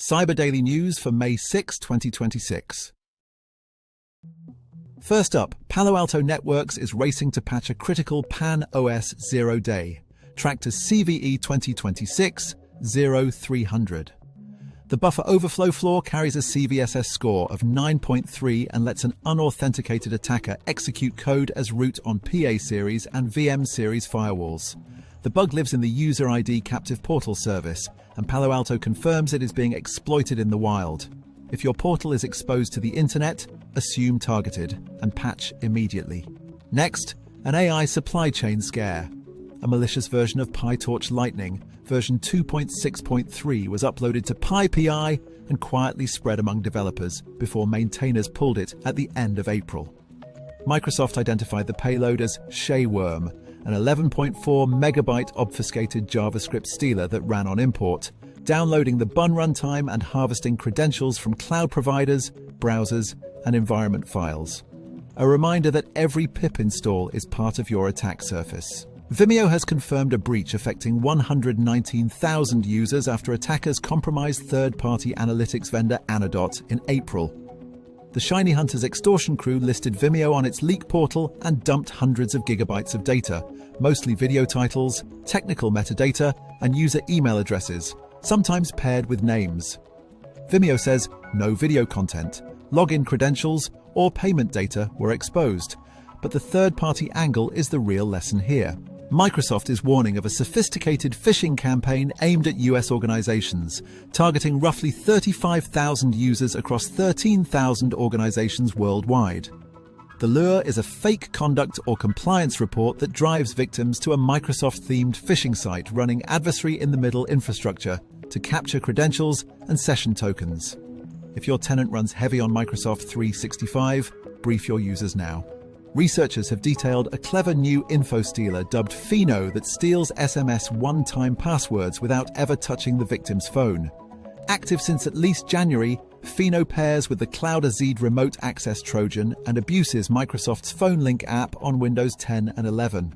Cyber Daily News for May 6, 2026. First up, Palo Alto Networks is racing to patch a critical PAN-OS 0-day, tracked as CVE 2026-0300. The buffer overflow flaw carries a CVSS score of 9.3 and lets an unauthenticated attacker execute code as root on PA series and VM series firewalls. The bug lives in the user ID captive portal service, and Palo Alto confirms it is being exploited in the wild. If your portal is exposed to the internet, assume targeted and patch immediately. Next, an AI supply chain scare. A malicious version of PyTorch Lightning, version 2.6.3, was uploaded to PyPI and quietly spread among developers before maintainers pulled it at the end of April. Microsoft identified the payload as Shayworm, an 11.4 megabyte obfuscated JavaScript stealer that ran on import, downloading the bun runtime and harvesting credentials from cloud providers, browsers, and environment files. A reminder that every pip install is part of your attack surface. Vimeo has confirmed a breach affecting 119,000 users after attackers compromised third-party analytics vendor Anodot in April. The Shiny Hunters extortion crew listed Vimeo on its leak portal and dumped hundreds of gigabytes of data, mostly video titles, technical metadata, and user email addresses, sometimes paired with names. Vimeo says no video content, login credentials, or payment data were exposed, but the third-party angle is the real lesson here. Microsoft is warning of a sophisticated phishing campaign aimed at US organizations, targeting roughly 35,000 users across 13,000 organizations worldwide. The lure is a fake conduct or compliance report that drives victims to a Microsoft-themed phishing site running adversary-in-the-middle infrastructure to capture credentials and session tokens. If your tenant runs heavy on Microsoft 365, brief your users now. Researchers have detailed a clever new Infostealer dubbed Pheno that steals SMS one-time passwords without ever touching the victim's phone. Active since at least January, Pheno pairs with the Cloud Azid remote access Trojan and abuses Microsoft's PhoneLink app on Windows 10 and 11.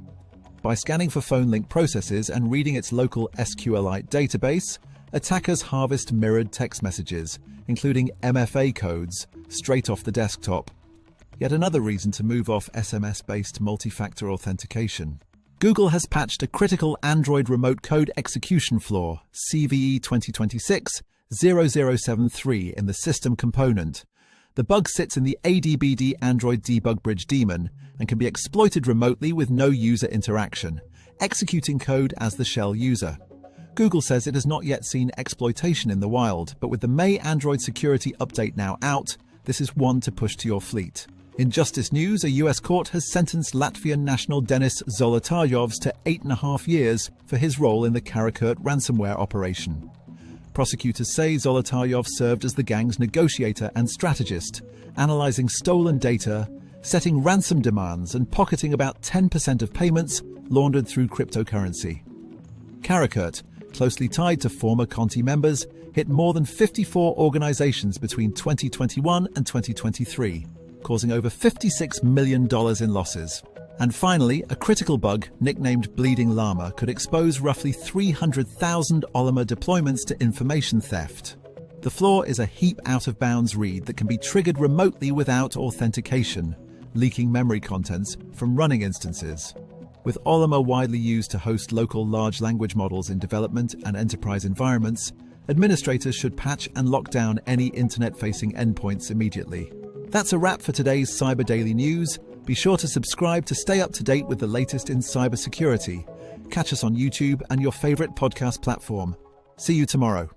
By scanning for PhoneLink processes and reading its local SQLite database, attackers harvest mirrored text messages, including MFA codes, straight off the desktop. Yet another reason to move off SMS-based multi-factor authentication. Google has patched a critical Android remote code execution flaw, CVE 2026-0073, in the system component. The bug sits in the ADBD Android debug bridge daemon and can be exploited remotely with no user interaction, executing code as the shell user. Google says it has not yet seen exploitation in the wild, but with the May Android security update now out, this is one to push to your fleet. In justice news, a US court has sentenced Latvian national Denis Zolotajovs to 8.5 years for his role in the Karakurt ransomware operation. Prosecutors say Zolotajov served as the gang's negotiator and strategist, analyzing stolen data, setting ransom demands, and pocketing about 10% of payments laundered through cryptocurrency. Karakurt, closely tied to former Conti members, hit more than 54 organizations between 2021 and 2023. Causing over $56 million in losses. And finally, a critical bug, nicknamed Bleeding Llama, could expose roughly 300,000 Ollama deployments to information theft. The flaw is a heap out-of-bounds read that can be triggered remotely without authentication, leaking memory contents from running instances. With Ollama widely used to host local large language models in development and enterprise environments, administrators should patch and lock down any internet-facing endpoints immediately. That's a wrap for today's Cyber Daily News. Be sure to subscribe to stay up to date with the latest in cybersecurity. Catch us on YouTube and your favorite podcast platform. See you tomorrow.